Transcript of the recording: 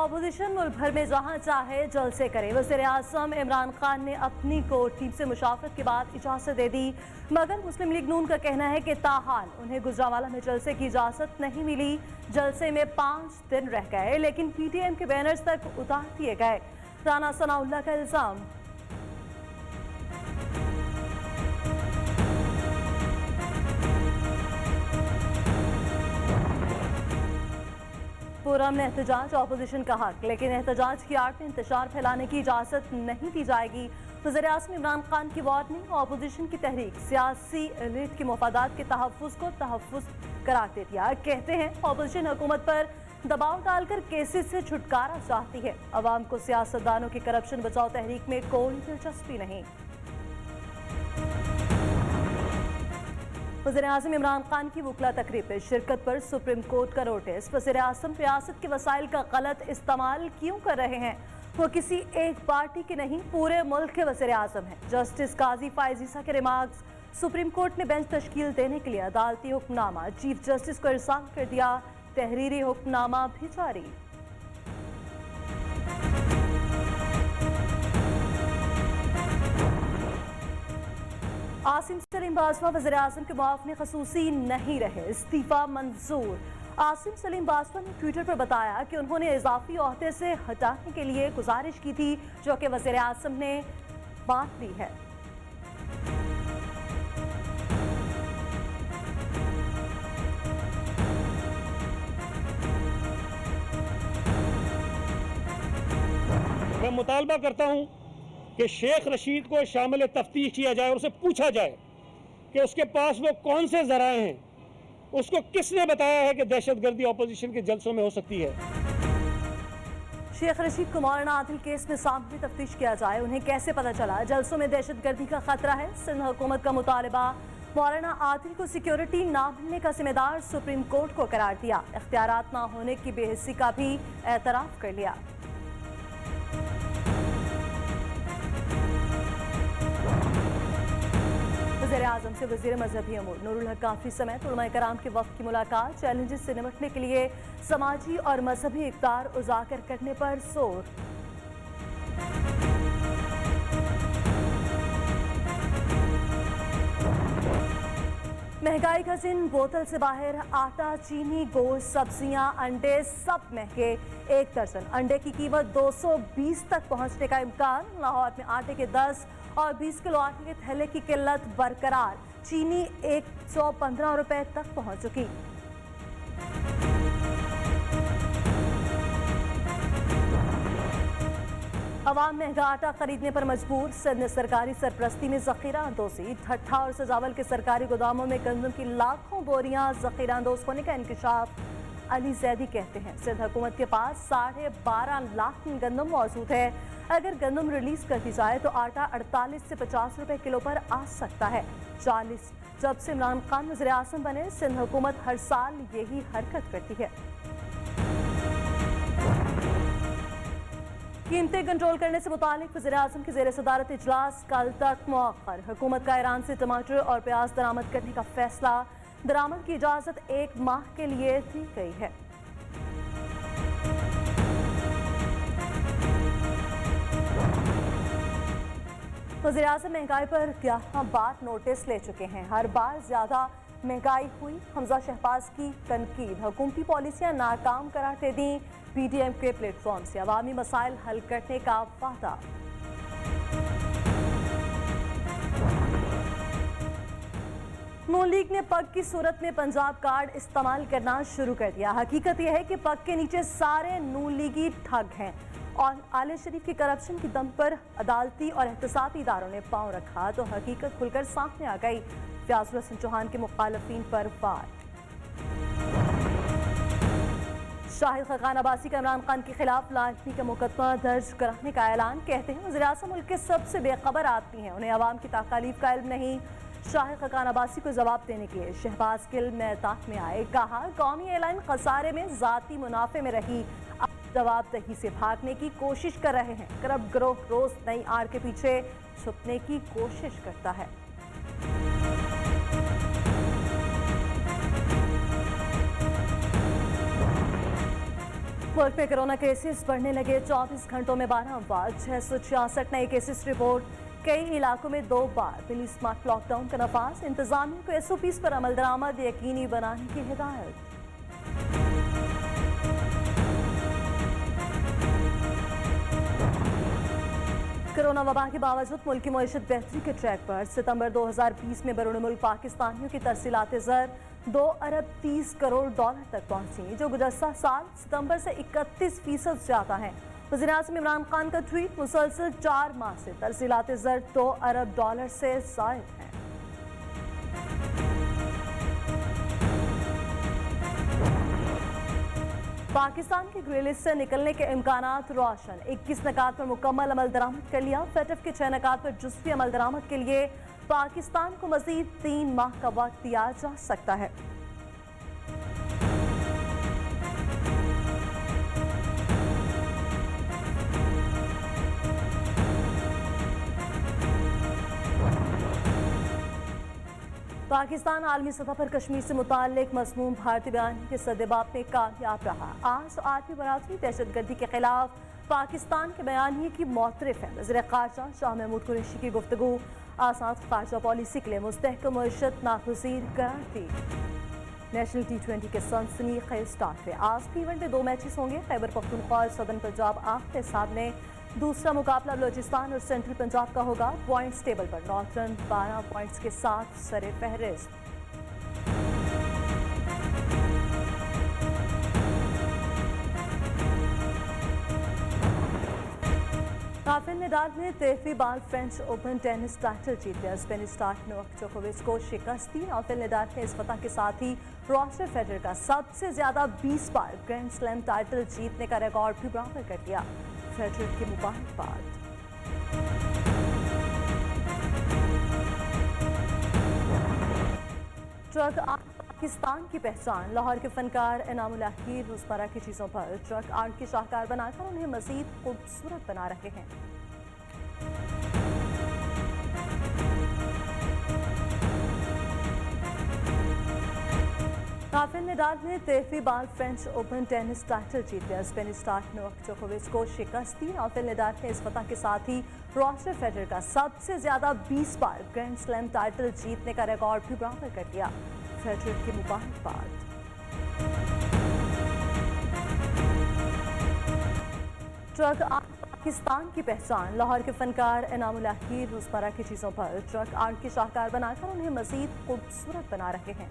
Opposition मुल्क भर में जहां चाहे जलसे करे। वज़ीर-ए-आज़म इमरान खान ने अपनी कोर्ट टीम से मुशावरत के बाद इजाज़त दे दी, मगर मुस्लिम लीग नून का कहना है कि ताहाल उन्हें गुजरांवाला में जलसे की इजाज़त नहीं मिली। जलसे में 5 दिन रह गए, लेकिन PTM के बैनर्स तक उतार दिए गए। राना सनाउल्लाह का इल्ज़ाम। पुरअमन एहतजाज ऑपोजिशन का हक, लेकिन एहतजाज की आड़ में इंतशार फैलाने की इजाज़त नहीं दी जाएगी। वज़ीर-ए-आज़म इमरान खान की वार्निंग। ऑपोजिशन की तहरीक सियासी एलीट के मफादात के तहफ़्फ़ुज़ को तहफ़्फ़ुज़ करार दे दिया। कहते हैं ऑपोजिशन हुकूमत पर दबाव डालकर केसेस से छुटकारा चाहती है। अवाम को सियासतदानों की करप्शन बचाओ तहरीक में कोई दिलचस्पी नहीं। वज़ीर-ए-आज़म इमरान खान की वकला तकरीब में शिरकत पर सुप्रीम कोर्ट का नोटिस। वज़ीर-ए-आज़म रियासत के वसाइल का गलत इस्तेमाल क्यों कर रहे हैं? वो किसी एक पार्टी के नहीं, पूरे मुल्क के वज़ीर-ए-आज़म हैं। जस्टिस काजी फायजीसा के रिमार्क्स। सुप्रीम कोर्ट ने बेंच तश्कील देने के लिए अदालती हुक्मनामा चीफ जस्टिस को इरसाल कर दिया। तहरीरी हुक्मनामा भी जारी। आसिम सलीम बाजवा वज़ीर-ए-आज़म के मुआवने ख़ुसूसी नहीं रहे, इस्तीफ़ा मंजूर। आसिम सलीम बाजवा ने ट्विटर पर बताया कि उन्होंने इजाफी ओहदे से हटाने के लिए गुजारिश की थी, जो कि वज़ीर-ए-आज़म ने मान ली है। मैं मुतालबा करता हूं कि शेख रशीद को शामिल तफ्तीश किया जाए और उसे पूछा जाए कि उसके पास वो कौन से ज़राए हैं, उसको किसने बताया है कि दहशतगर्दी ऑपोजिशन के जलसों में हो सकती है। शेख रशीद को मौलाना आदिल केस में सामने तफ्तीश किया जाए। उन्हें कैसे पता चला जलसों में दहशतगर्दी का खतरा है? सिंध हुकूमत का मुतालबा। मौलाना आदिल को सिक्योरिटी ना मिलने का जिम्मेदार सुप्रीम कोर्ट को करार दिया। इख्तियारात ना होने की बेहिस्सी का भी एतराफ कर लिया। वज़ीर-ए-आज़म से वज़ीर मजहबी अमूर नूरुल हक काफ़ी समेत उलमाए कराम के वक्त की मुलाकात। चैलेंजेस से निपटने के लिए समाजी और मजहबी इक़्तिदार उजागर करने पर जोर। महंगाई का जिन, बोतल से बाहर आटा, चीनी, गोश्त, सब्जियां, अंडे सब महंगे। 1 दर्जन अंडे की कीमत 220 तक पहुंचने का इम्कान। लाहौर में आटे के 10 और 20 किलो आटे के थैले की किल्लत बरकरार। चीनी 115 रुपए तक पहुंच चुकी। अवाम महंगा आटा खरीदने पर मजबूर। सिंध में सरकारी सरपरस्ती में जखीरा अंदोजी। ठट्ठा और सजावल के सरकारी गोदामों में गंदम की लाखों बोरियां जखीरा अंदोज होने का इंकशाफ। अली जैदी कहते हैं सिंध हुकूमत के पास 12.5 लाख टन गंदम मौजूद है। अगर गंदम रिलीज कर दी जाए तो आटा 48 से 50 रुपए किलो पर आ सकता है। 40 जब से इमरान खान वज़ीर-ए-आज़म बने, सिंध हुकूमत हर साल यही हरकत करती है। कीमतें कंट्रोल करने से मुतालिक वज़ीर-ए-आज़म की ज़ेर सदारत इजलास कल तक मुअख्खर। हुकूमत का ईरान से टमाटर और प्याज दरामद करने का फैसला। दरामद की इजाज़त 1 माह के लिए दी गई है। वज़ीर-ए-आज़म महंगाई पर 11 बार नोटिस ले चुके हैं। हर बार ज़्यादा महंगाई हुई। हमजा शहबाज की तनकीद। हुकूमती पॉलिसियाँ नाकाम करार दे दी। PTM के प्लेटफॉर्म से अवामी मसाइल हल करने का वादा। नून लीग ने पग की सूरत में पंजाब कार्ड इस्तेमाल करना शुरू कर दिया। हकीकत यह है कि पग के नीचे सारे नून लीगी ठग हैं और आले शरीफ की करप्शन की दम पर अदालती और एहतसाबी इदारों ने पांव रखा तो हकीकत खुलकर सामने आ गई। फयाजुल हसन चौहान के मुखालफिन पर वार। शाहिद खकान अब्बासी का इमरान खान के खिलाफ लानती का मुकदमा दर्ज कराने का ऐलान। कहते हैं वज़ीर-ए-आज़म मुल्क के सबसे बेखबर आदमी हैं, उन्हें अवाम की ताकालीफ का इल्म नहीं। शाहिद खकान अब्बासी को जवाब देने के लिए शहबाज गिल मैदान में आए। कहा कौमी एयरलाइन खसारे में ज़ाती मुनाफे में रही, अब जवाबदेही से भागने की कोशिश कर रहे हैं। करप्ट गिरोह रोज नई आड़ के पीछे छुपने की कोशिश करता है। मुल्क में कोरोना केसेस बढ़ने लगे। 24 घंटों में 12 अफवाह, 666 नए केसेस रिपोर्ट। कई इलाकों में 2 बार मिली स्मार्ट लॉकडाउन का नफाज। इंतजामिया को SOPs पर अमल दरामद यकीनी बनाने की हिदायत। कोरोना वबा के बावजूद मुल्क की मईशत बेहतरी के ट्रैक पर। सितंबर 2020 में बैरून मुल्क पाकिस्तानियों की तरसीलात ज़र 2 अरब 30 करोड़ डॉलर तक पहुंची, जो गुज़श्ता साल सितंबर से 31% ज्यादा है। वज़ीर-ए-आज़म इमरान खान का ट्वीट, मुसलसल 4 माह से तरसीलात ज़र 2 अरब डॉलर से ज़ायद है। पाकिस्तान की ग्रे लिस्ट से निकलने के इम्कानात रोशन। 21 निकात पर मुकम्मल अमल दरामद कर लिया। फेटफ के 6 निकात पर जुज़वी अमल दरामद के लिए पाकिस्तान को मजीद 3 माह का वक्त दिया जा सकता है। पाकिस्तान आलमी सतह पर कश्मीर से मुताल्लिक मज़मूम भारतीय बयान के सद्देबाप में कामयाब रहा। आज आठवीं बरादरी दहशतगर्दी के खिलाफ पाकिस्तान के बयानिए की मौतरफ है। वज़ीर ख़ारजा शाह महमूद कुरैशी की गुफ्तगू आज़ाद ख़ारजा पॉलिसी के लिए मुस्तहकम मईशत नागुज़ीर करार दी। नेशनल T20 के सनसनीखेज़ स्टार्ट हुए। आज भी इवेंट में 2 मैचेस होंगे। खैबर पख्तूनख्वा और सदर्न पंजाब आमने सामने। दूसरा मुकाबला बलूचिस्तान और सेंट्रल पंजाब का होगा। पॉइंट्स टेबल पर नॉर्थर्न 12 पॉइंट्स के साथ सरे फहरिस्त। राफेल नडाल ने 13वीं बार फ्रेंच ओपन टेनिस टाइटल जीत लिया। स्पेनिश स्टार नोवाक जोकोविच को शिकस्त दी। राफेल नडाल ने इस फतह के साथ ही रॉजर फेडरर का सबसे ज्यादा 20 बार ग्रैंड स्लैम टाइटल जीतने का रिकॉर्ड भी बराबर कर दिया। फेडरर की मुबारकबाद। ट्रक आर्ट पाकिस्तान की पहचान। लाहौर के फनकार इनामुल अकीर रोजमर्रा की चीज़ों पर ट्रक आर्ट के शाहकार बनाकर उन्हें मजीद खूबसूरत बना रहे हैं। राफेल नडाल ने 13वीं बार फ्रेंच ओपन टेनिस टाइटल जीत लिया। स्पेनिश स्टार नोवाक जोकोविच को शिकस्त दी। राफेल नडाल ने इस फतह के साथ ही रॉजर फेडरर का सबसे ज्यादा 20 बार ग्रैंड स्लैम टाइटल जीतने का रिकॉर्ड भी बराबर कर दिया। फेडरर की मुबारकबाद। ट्रक आर्ट पाकिस्तान की पहचान। लाहौर के फनकार इनामुल अकीर रोजमर्रा की चीज़ों पर ट्रक आर्ट के शाहकार बनाकर उन्हें मजीद खूबसूरत बना रहे हैं।